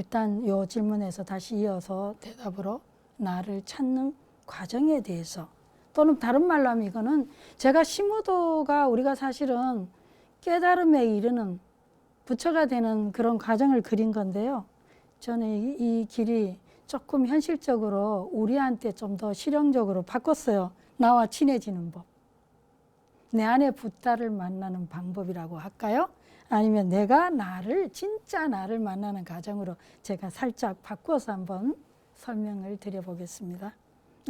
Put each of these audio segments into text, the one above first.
일단 요 질문에서 다시 이어서 대답으로 나를 찾는 과정에 대해서, 또는 다른 말로 하면 이거는 제가 심우도가 우리가 사실은 깨달음에 이르는 부처가 되는 그런 과정을 그린 건데요. 저는 이 길이 조금 현실적으로 우리한테 좀 더 실용적으로 바꿨어요. 나와 친해지는 법. 내 안에 붓다를 만나는 방법이라고 할까요? 아니면 내가 나를, 진짜 나를 만나는 과정으로 제가 살짝 바꿔서 한번 설명을 드려보겠습니다.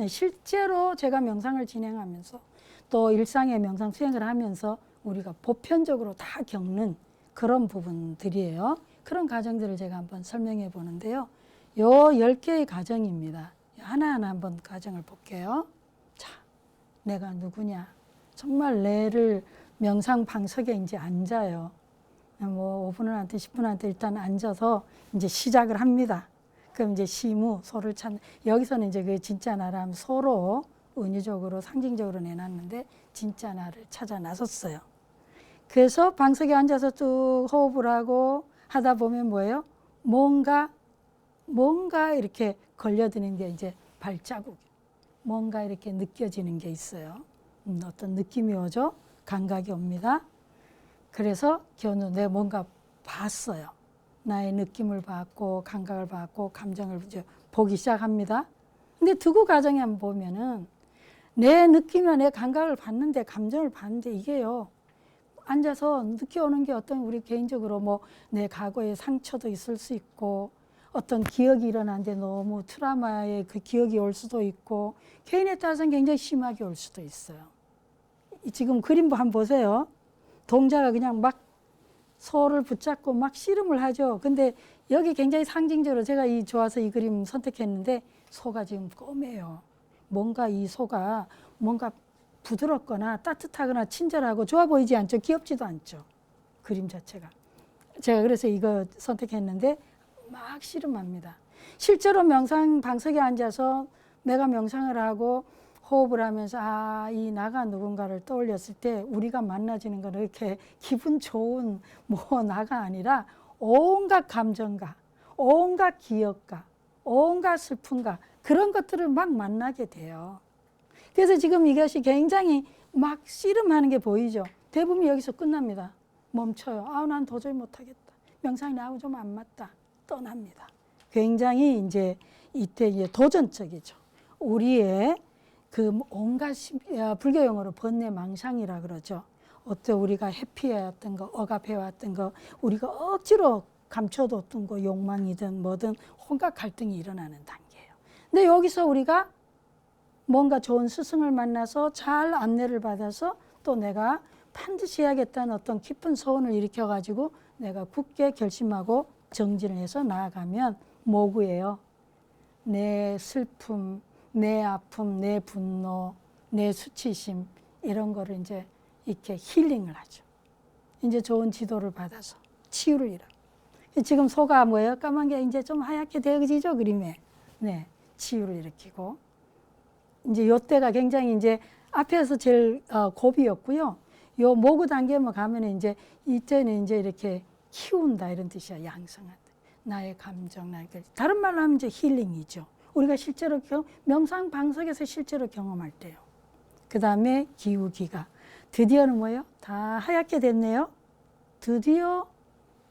실제로 제가 명상을 진행하면서 또 일상의 명상 수행을 하면서 우리가 보편적으로 다 겪는 그런 부분들이에요. 그런 과정들을 제가 한번 설명해 보는데요. 요 10개의 과정입니다. 하나하나 한번 과정을 볼게요. 자, 내가 누구냐? 정말 내를 명상 방석에 이제 앉아요. 뭐 5분을 앉든 10분을 앉든 일단 앉아서 이제 시작을 합니다. 그럼 이제 시무, 소를 찾는, 여기서는 이제 그 진짜 나람 소로 은유적으로 상징적으로 내놨는데 진짜 나를 찾아 나섰어요. 그래서 방석에 앉아서 쭉 호흡을 하고 하다 보면 뭐예요? 뭔가 이렇게 걸려드는 게 이제 발자국, 뭔가 이렇게 느껴지는 게 있어요. 어떤 느낌이 오죠? 감각이 옵니다. 그래서 겨우 내가 뭔가 봤어요. 나의 느낌을 받고 감각을 받고 감정을 이제 보기 시작합니다. 근데 두고 과정에 한번 보면은 내 느낌이나 내 감각을 받는데, 감정을 받는데 이게요, 앉아서 느껴오는 게 어떤 우리 개인적으로 뭐 내 과거의 상처도 있을 수 있고, 어떤 기억이 일어나는데 너무 트라우마의 그 기억이 올 수도 있고, 개인에 따라서는 굉장히 심하게 올 수도 있어요. 지금 그림 한번 보세요. 동자가 그냥 막 소를 붙잡고 막 씨름을 하죠. 근데 여기 굉장히 상징적으로 제가 좋아서 이 그림 선택했는데, 소가 지금 꼬매요. 뭔가 이 소가 뭔가 부드럽거나 따뜻하거나 친절하고 좋아 보이지 않죠. 귀엽지도 않죠. 그림 자체가. 제가 그래서 이거 선택했는데 막 씨름합니다. 실제로 명상 방석에 앉아서 내가 명상을 하고 호흡을 하면서 이 나가 누군가를 떠올렸을 때 우리가 만나지는 건 이렇게 기분 좋은 뭐 나가 아니라 온갖 감정과 온갖 기억과 온갖 슬픔과 그런 것들을 막 만나게 돼요. 그래서 지금 이것이 굉장히 막 씨름하는 게 보이죠. 대부분 여기서 끝납니다. 멈춰요. 난 도저히 못하겠다. 명상이 나하고 좀 안 맞다. 떠납니다. 굉장히 이제 이때 이제 도전적이죠. 우리의 그 온갖 불교 용어로 번뇌망상이라 그러죠. 어때 우리가 회피해왔던 거, 억압해왔던 거, 우리가 억지로 감춰뒀던 거, 욕망이든 뭐든 온갖 갈등이 일어나는 단계예요. 근데 여기서 우리가 뭔가 좋은 스승을 만나서 잘 안내를 받아서 또 내가 반드시 해야겠다는 어떤 깊은 소원을 일으켜가지고 내가 굳게 결심하고 정진을 해서 나아가면 뭐구예요? 내 슬픔, 내 아픔, 내 분노, 내 수치심, 이런 거를 이제 이렇게 힐링을 하죠. 이제 좋은 지도를 받아서 치유를 일어나. 지금 소가 뭐예요? 까만 게 이제 좀 하얗게 되어지죠, 그림에. 네, 치유를 일으키고. 이제 요때가 굉장히 이제 앞에서 제일 고비였고요. 요 모구 단계만 가면 이제 이때는 이제 이렇게 키운다 이런 뜻이야. 양성한다. 나의 감정, 나의 다른 말로 하면 이제 힐링이죠. 우리가 실제로 명상 방석에서 실제로 경험할 때요. 그 다음에 기우기가 드디어는 뭐예요? 다 하얗게 됐네요. 드디어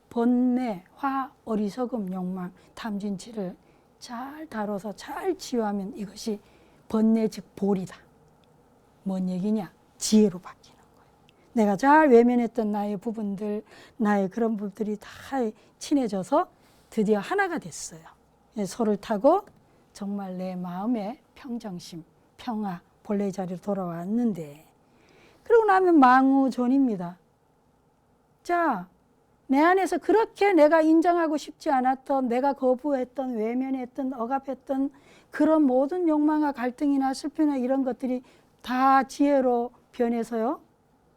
번뇌, 화, 어리석음, 욕망, 탐진치를 잘 다뤄서 잘 치유하면 이것이 번뇌 즉 볼이다. 뭔 얘기냐? 지혜로 바뀌는 거예요. 내가 잘 외면했던 나의 부분들, 나의 그런 부분들이 다 친해져서 드디어 하나가 됐어요. 소를 타고 정말 내 마음의 평정심, 평화, 본래 자리로 돌아왔는데, 그러고 나면 망우존입니다. 자, 내 안에서 그렇게 내가 인정하고 싶지 않았던, 내가 거부했던, 외면했던, 억압했던 그런 모든 욕망과 갈등이나 슬픔이나 이런 것들이 다 지혜로 변해서요.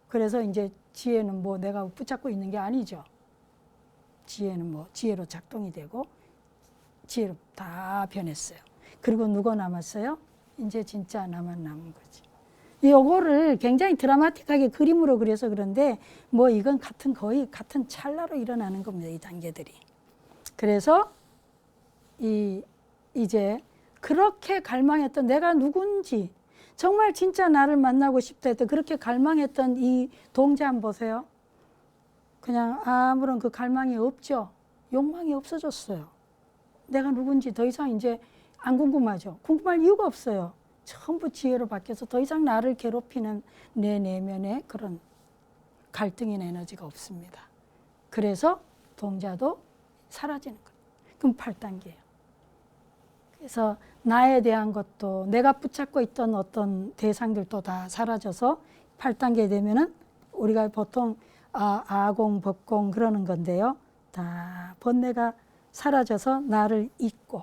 그래서 이제 지혜는 뭐 내가 붙잡고 있는 게 아니죠. 지혜는 뭐 지혜로 작동이 되고 지혜로 다 변했어요. 그리고 누가 남았어요? 이제 진짜 나만 남은 거지. 요거를 굉장히 드라마틱하게 그림으로 그려서 그런데 이건 거의 같은 찰나로 일어나는 겁니다. 이 단계들이. 그래서 이제 그렇게 갈망했던 내가 누군지 정말 진짜 나를 만나고 싶다 했던 그렇게 갈망했던 이 동자 한번 보세요. 그냥 아무런 그 갈망이 없죠. 욕망이 없어졌어요. 내가 누군지 더 이상 이제 안 궁금하죠. 궁금할 이유가 없어요. 전부 지혜로 바뀌어서 더 이상 나를 괴롭히는 내 내면에 그런 갈등의 에너지가 없습니다. 그래서 동자도 사라지는 거예요. 그럼 8단계예요. 그래서 나에 대한 것도 내가 붙잡고 있던 어떤 대상들도 다 사라져서 8단계 되면은 우리가 보통 아공, 법공 그러는 건데요. 다 번뇌가 사라져서 나를 잊고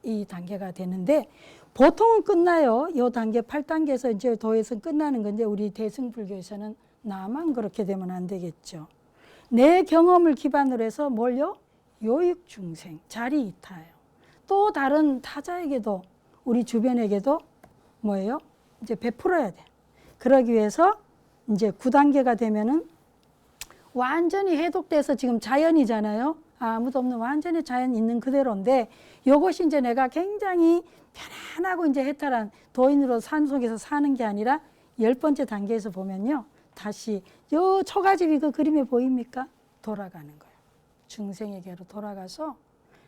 이 단계가 되는데 보통은 끝나요. 이 단계 8단계에서 이제 도에서 끝나는 건데 우리 대승불교에서는 나만 그렇게 되면 안 되겠죠. 내 경험을 기반으로 해서 뭘요? 요익중생, 자리이타예요. 또 다른 타자에게도 우리 주변에게도 뭐예요? 이제 베풀어야 돼. 그러기 위해서 이제 9단계가 되면은 완전히 해독돼서 지금 자연이잖아요. 아무도 없는 완전히 자연 있는 그대로인데 이것이 이제 내가 굉장히 편안하고 이제 해탈한 도인으로 산속에서 사는 게 아니라 10번째 단계에서 보면요. 다시 요 초가집이 그 그림에 보입니까? 돌아가는 거예요. 중생에게로 돌아가서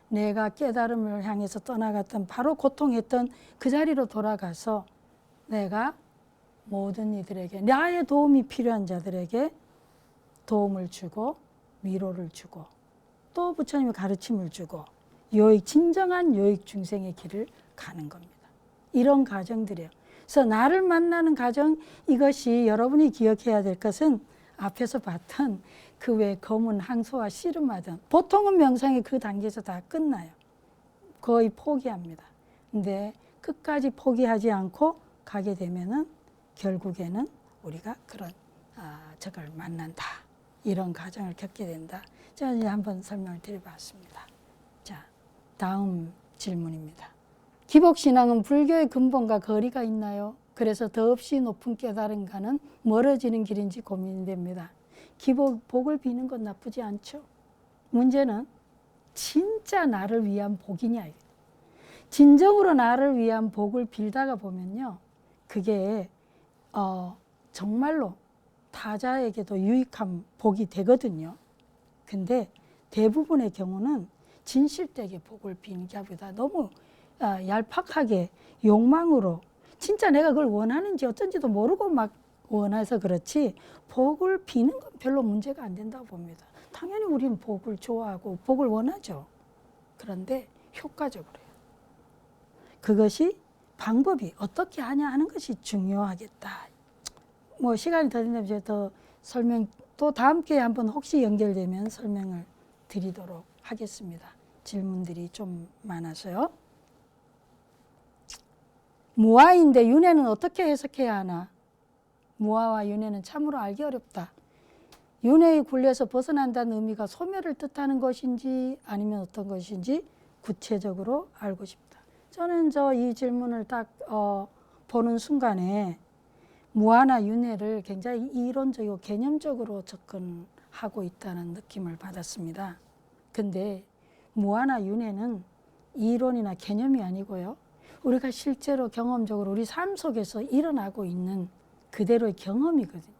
내가 깨달음을 향해서 떠나갔던 바로 고통했던 그 자리로 돌아가서 내가 모든 이들에게 나의 도움이 필요한 자들에게 도움을 주고 위로를 주고 또 부처님의 가르침을 주고 진정한 요익 중생의 길을 가는 겁니다. 이런 과정들이에요. 그래서 나를 만나는 과정 이것이 여러분이 기억해야 될 것은 앞에서 봤던 그 외 검은 항소와 씨름하던 보통은 명상이 그 단계에서 다 끝나요. 거의 포기합니다. 근데 끝까지 포기하지 않고 가게 되면은 결국에는 우리가 그런 저걸 만난다. 이런 과정을 겪게 된다. 제가 이제 한번 설명을 드려봤습니다. 자, 다음 질문입니다. 기복신앙은 불교의 근본과 거리가 있나요? 그래서 더없이 높은 깨달음과는 멀어지는 길인지 고민됩니다. 복을 비는 건 나쁘지 않죠. 문제는 진짜 나를 위한 복이냐. 진정으로 나를 위한 복을 빌다가 보면요. 그게 정말로 타자에게도 유익한 복이 되거든요. 근데 대부분의 경우는 진실되게 복을 비는 게 보다 너무 얄팍하게 욕망으로 진짜 내가 그걸 원하는지 어쩐지도 모르고 막 원해서 그렇지 복을 비는 건 별로 문제가 안 된다고 봅니다. 당연히 우리는 복을 좋아하고 복을 원하죠. 그런데 효과적으로 해요. 그것이 방법이 어떻게 하냐 하는 것이 중요하겠다. 뭐 시간이 더 된다면 이제 더 설명 또 다음 기회에 한번 혹시 연결되면 설명을 드리도록 하겠습니다. 질문들이 좀 많아서요. 무아인데 윤회는 어떻게 해석해야 하나? 무아와 윤회는 참으로 알기 어렵다. 윤회의 굴레에서 벗어난다는 의미가 소멸을 뜻하는 것인지 아니면 어떤 것인지 구체적으로 알고 싶다. 저는 이 질문을 딱 보는 순간에 무아나 윤회를 굉장히 이론적이고 개념적으로 접근하고 있다는 느낌을 받았습니다. 근데 무아나 윤회는 이론이나 개념이 아니고요. 우리가 실제로 경험적으로 우리 삶 속에서 일어나고 있는 그대로의 경험이거든요.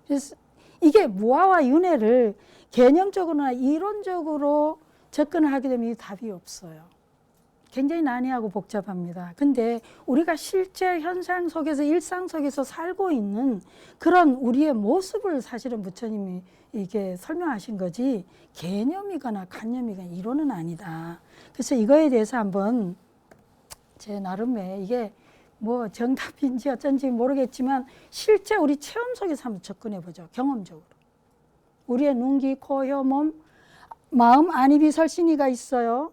그래서 이게 무아와 윤회를 개념적으로나 이론적으로 접근을 하게 되면 답이 없어요. 굉장히 난해하고 복잡합니다. 근데 우리가 실제 현상 속에서 일상 속에서 살고 있는 그런 우리의 모습을 사실은 부처님이 이게 설명하신 거지 개념이거나 관념이거나 이론은 아니다. 그래서 이거에 대해서 한번 제 나름의 이게 뭐 정답인지 어쩐지 모르겠지만 실제 우리 체험 속에서 한번 접근해 보죠. 경험적으로. 우리의 눈, 귀, 코, 혀, 몸, 마음, 안입이, 설신이가 있어요.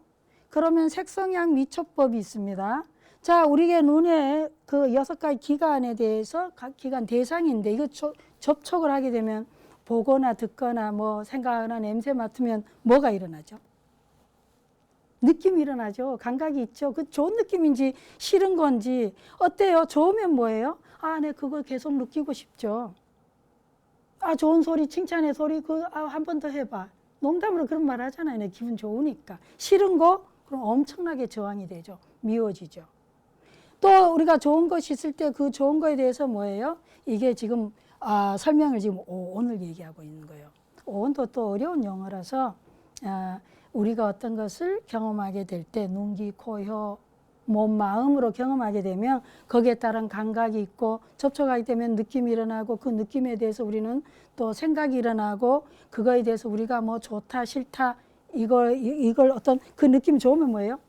그러면 색성향 미촉법이 있습니다. 자, 우리의 눈에 그 6가지 기관에 대해서 각 기관 대상인데 이거 접촉을 하게 되면 보거나 듣거나 뭐 생각하거나 냄새 맡으면 뭐가 일어나죠? 느낌이 일어나죠. 감각이 있죠. 그 좋은 느낌인지 싫은 건지 어때요? 좋으면 뭐예요? 네, 그거 계속 느끼고 싶죠. 좋은 소리, 칭찬의 소리, 한 번 더 해봐. 농담으로 그런 말 하잖아요. 내 기분 좋으니까. 싫은 거 그럼 엄청나게 저항이 되죠. 미워지죠. 또 우리가 좋은 것이 있을 때 그 좋은 거에 대해서 뭐예요? 이게 지금 설명을 지금 오온을 얘기하고 있는 거예요. 오온도 또 어려운 용어라서 우리가 어떤 것을 경험하게 될 때 눈, 귀, 코, 혀, 몸, 마음으로 경험하게 되면 거기에 따른 감각이 있고 접촉하게 되면 느낌이 일어나고 그 느낌에 대해서 우리는 또 생각이 일어나고 그거에 대해서 우리가 뭐 좋다 싫다 이걸 어떤 그 느낌이 좋으면 뭐예요?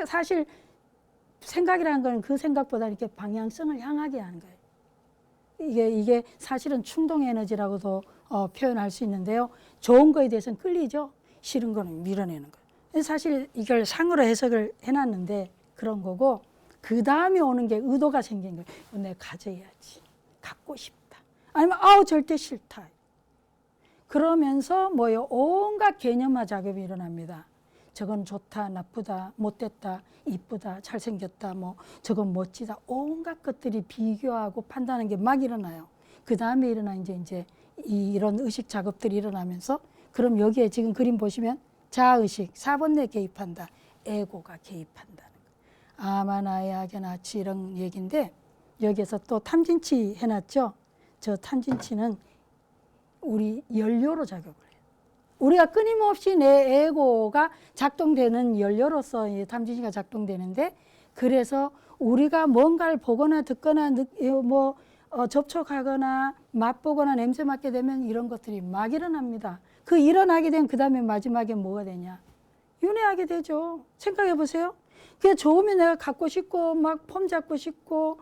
사실 생각이라는 건 그 생각보다 이렇게 방향성을 향하게 하는 거예요. 이게 사실은 충동 에너지라고도 표현할 수 있는데요. 좋은 거에 대해서는 끌리죠. 싫은 거는 밀어내는 거예요. 사실 이걸 상으로 해석을 해놨는데 그런 거고 그 다음에 오는 게 의도가 생긴 거예요. 내가 가져야지. 갖고 싶다. 아니면 아우 절대 싫다. 그러면서 뭐요? 온갖 개념화 작업이 일어납니다. 저건 좋다, 나쁘다, 못됐다, 이쁘다, 잘생겼다, 뭐 저건 멋지다. 온갖 것들이 비교하고 판단하는 게 막 일어나요. 그 다음에 일어나 이제 이런 의식 작업들이 일어나면서 그럼 여기에 지금 그림 보시면 자의식, 4번뇌 개입한다. 에고가 개입한다는 거. 아마나야게 나치 이런 얘기인데 여기에서 또 탐진치 해놨죠. 저 탐진치는 우리 연료로 작용을 해요. 우리가 끊임없이 내 에고가 작동되는 연료로서 이 탐진치가 작동되는데 그래서 우리가 뭔가를 보거나 듣거나 접촉하거나 맛보거나 냄새 맡게 되면 이런 것들이 막 일어납니다. 그 일어나게 되면 그 다음에 마지막에 뭐가 되냐? 윤회하게 되죠. 생각해 보세요. 그게 좋으면 내가 갖고 싶고 막 폼 잡고 싶고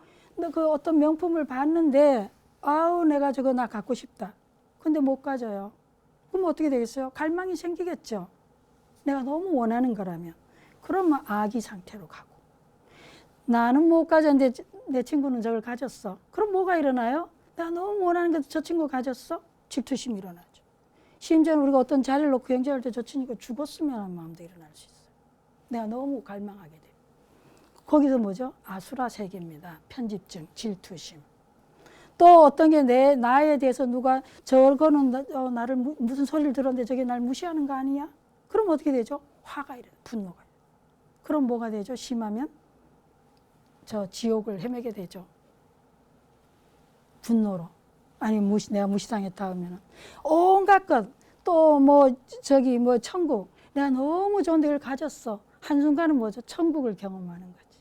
그 어떤 명품을 봤는데 아우 내가 저거 나 갖고 싶다. 근데 못 가져요. 그럼 어떻게 되겠어요? 갈망이 생기겠죠. 내가 너무 원하는 거라면. 그러면 악의 상태로 가고. 나는 못 가졌는데 내 친구는 저걸 가졌어. 그럼 뭐가 일어나요? 내가 너무 원하는 게 저 친구 가졌어? 질투심이 일어나죠. 심지어는 우리가 어떤 자리를 놓고 경쟁할 때 저 친구가 죽었으면 하는 마음도 일어날 수 있어요. 내가 너무 갈망하게 돼요. 거기서 뭐죠? 아수라 세계입니다. 편집증, 질투심. 또 어떤 게 나에 대해서 누가 저거는 나를 무슨 소리를 들었는데 저게 날 무시하는 거 아니야? 그럼 어떻게 되죠? 화가 일어나요. 분노가. 그럼 뭐가 되죠? 심하면 저 지옥을 헤매게 되죠. 분노로. 아니 내가 무시당했다 하면은 온갖 것 또 천국 내가 너무 좋은 데를 가졌어. 한순간은 뭐죠? 천국을 경험하는 거지.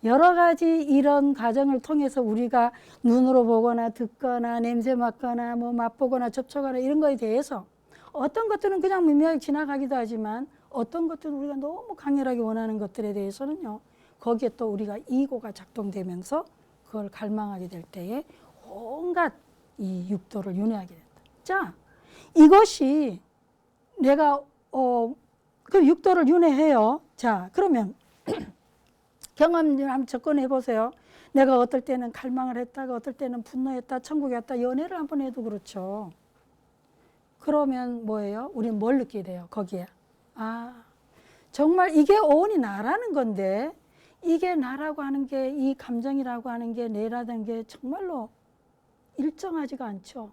여러 가지 이런 과정을 통해서 우리가 눈으로 보거나 듣거나 냄새 맡거나 뭐 맛보거나 접촉하거나 이런 거에 대해서 어떤 것들은 그냥 미미하게 지나가기도 하지만 어떤 것들은 우리가 너무 강렬하게 원하는 것들에 대해서는요. 거기에 또 우리가 이고가 작동되면서 그걸 갈망하게 될 때에 온갖 이 육도를 윤회하게 된다. 자, 이것이 내가 그 육도를 윤회해요. 자, 그러면 경험 한번 접근해 보세요. 내가 어떨 때는 갈망을 했다가 어떨 때는 분노했다, 천국에 왔다, 연애를 한번 해도 그렇죠. 그러면 뭐예요? 우리는 뭘 느끼게 돼요? 거기에. 정말 이게 오온이 나라는 건데 이게 나라고 하는 게 이 감정이라고 하는 게 내라는 게 정말로 일정하지가 않죠.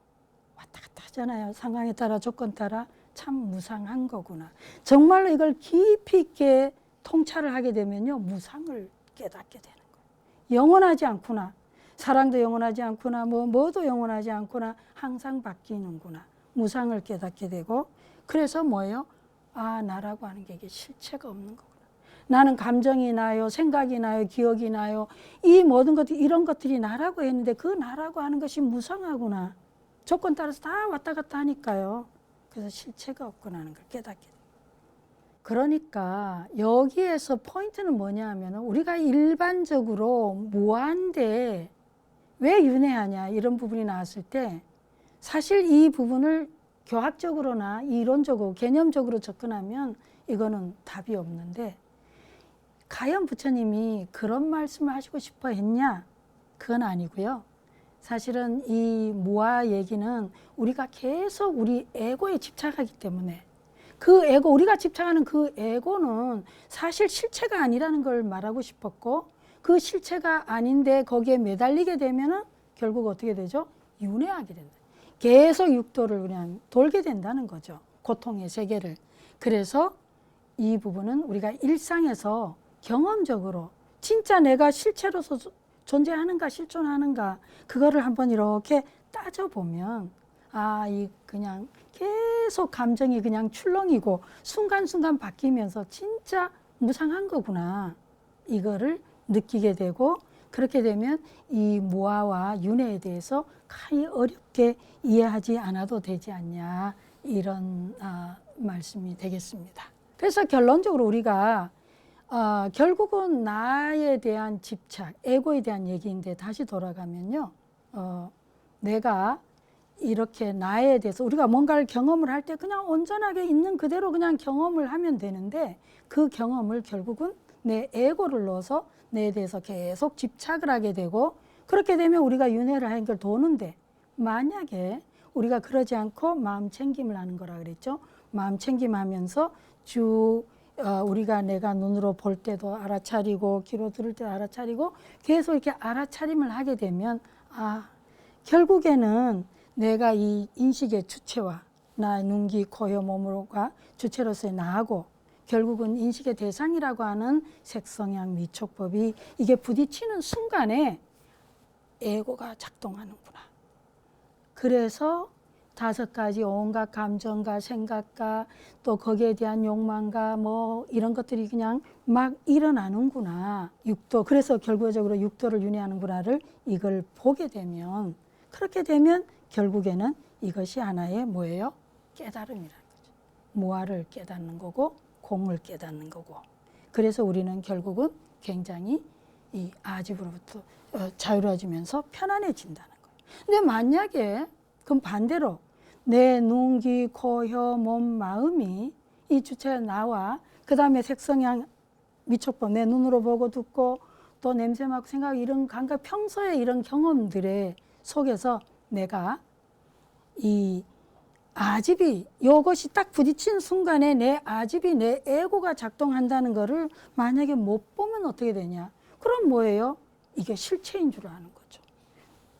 왔다 갔다 하잖아요. 상황에 따라 조건 따라 참 무상한 거구나. 정말로 이걸 깊이 있게 통찰을 하게 되면요. 무상을 깨닫게 되는 거예요. 영원하지 않구나. 사랑도 영원하지 않구나. 뭐도 영원하지 않구나. 항상 바뀌는구나. 무상을 깨닫게 되고 그래서 뭐예요? 나라고 하는 게 이게 실체가 없는 거구나. 나는 감정이 나요. 생각이 나요. 기억이 나요. 이 모든 것들 이런 것들이 나라고 했는데 그 나라고 하는 것이 무상하구나. 조건 따라서 다 왔다 갔다 하니까요. 그래서 실체가 없구나 하는 걸 깨닫게 돼요. 그러니까 여기에서 포인트는 뭐냐 하면 우리가 일반적으로 무한대 왜 윤회하냐 이런 부분이 나왔을 때 사실 이 부분을 교학적으로나 이론적으로 개념적으로 접근하면 이거는 답이 없는데 과연 부처님이 그런 말씀을 하시고 싶어 했냐? 그건 아니고요. 사실은 이 무아 얘기는 우리가 계속 우리 에고에 집착하기 때문에 그 에고, 우리가 집착하는 그 에고는 사실 실체가 아니라는 걸 말하고 싶었고 그 실체가 아닌데 거기에 매달리게 되면은 결국 어떻게 되죠? 윤회하게 된다. 계속 육도를 그냥 돌게 된다는 거죠. 고통의 세계를. 그래서 이 부분은 우리가 일상에서 경험적으로 진짜 내가 실체로서 존재하는가 실존하는가 그거를 한번 이렇게 따져보면 이 그냥 계속 감정이 그냥 출렁이고 순간순간 바뀌면서 진짜 무상한 거구나 이거를 느끼게 되고, 그렇게 되면 이 무아와 윤회에 대해서 가히 어렵게 이해하지 않아도 되지 않냐, 이런 말씀이 되겠습니다. 그래서 결론적으로 우리가 결국은 나에 대한 집착, 에고에 대한 얘기인데 다시 돌아가면요, 내가 이렇게 나에 대해서 우리가 뭔가를 경험을 할 때 그냥 온전하게 있는 그대로 그냥 경험을 하면 되는데, 그 경험을 결국은 내 에고를 넣어서 내에 대해서 계속 집착을 하게 되고, 그렇게 되면 우리가 윤회를 하는 걸 도는데, 만약에 우리가 그러지 않고 마음 챙김을 하는 거라 그랬죠. 마음 챙김하면서 우리가 내가 눈으로 볼 때도 알아차리고 귀로 들을 때도 알아차리고 계속 이렇게 알아차림을 하게 되면 결국에는 내가 이 인식의 주체와 나의 눈, 귀, 코, 혀, 몸으로가 주체로서의 나하고 결국은 인식의 대상이라고 하는 색성향, 미촉법이 이게 부딪히는 순간에 에고가 작동하는구나. 그래서 5가지 온갖 감정과 생각과 또 거기에 대한 욕망과 뭐 이런 것들이 그냥 막 일어나는구나. 육도, 그래서 결과적으로 육도를 윤회하는구나를 이걸 보게 되면, 그렇게 되면 결국에는 이것이 하나의 뭐예요? 깨달음이라는 거죠. 무아를 깨닫는 거고 공을 깨닫는 거고. 그래서 우리는 결국은 굉장히 이 아집으로부터 자유로워지면서 편안해진다는 거예요. 근데 만약에 그럼 반대로 내 눈, 귀, 코, 혀, 몸, 마음이 이 주체 나와 그 다음에 색성향, 미촉법, 내 눈으로 보고 듣고 또 냄새 맡고 생각, 이런 감각, 평소에 이런 경험들의 속에서 내가 이 아집이 요것이 딱 부딪힌 순간에 내 아집이 내 에고가 작동한다는 거를 만약에 못 보면 어떻게 되냐? 그럼 뭐예요? 이게 실체인 줄 아는 거죠.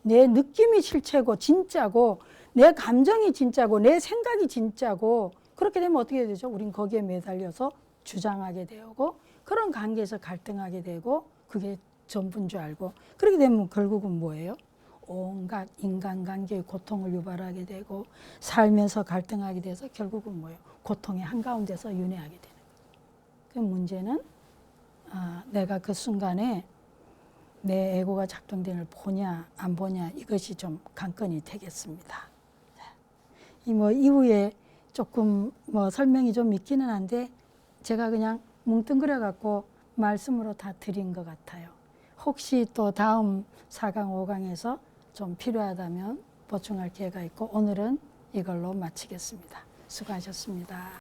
내 느낌이 실체고 진짜고 내 감정이 진짜고 내 생각이 진짜고, 그렇게 되면 어떻게 되죠? 우린 거기에 매달려서 주장하게 되고 그런 관계에서 갈등하게 되고 그게 전부인 줄 알고, 그렇게 되면 결국은 뭐예요? 온갖 인간관계의 고통을 유발하게 되고 살면서 갈등하게 돼서 결국은 뭐예요? 고통의 한가운데서 윤회하게 되는 거예요. 그 문제는 내가 그 순간에 내 에고가 작동되는 걸 보냐 안 보냐, 이것이 좀 관건이 되겠습니다. 이 뭐 이후에 조금 뭐 설명이 좀 있기는 한데 제가 그냥 뭉뚱그려 갖고 말씀으로 다 드린 것 같아요. 혹시 또 다음 4강, 5강에서 좀 필요하다면 보충할 기회가 있고 오늘은 이걸로 마치겠습니다. 수고하셨습니다.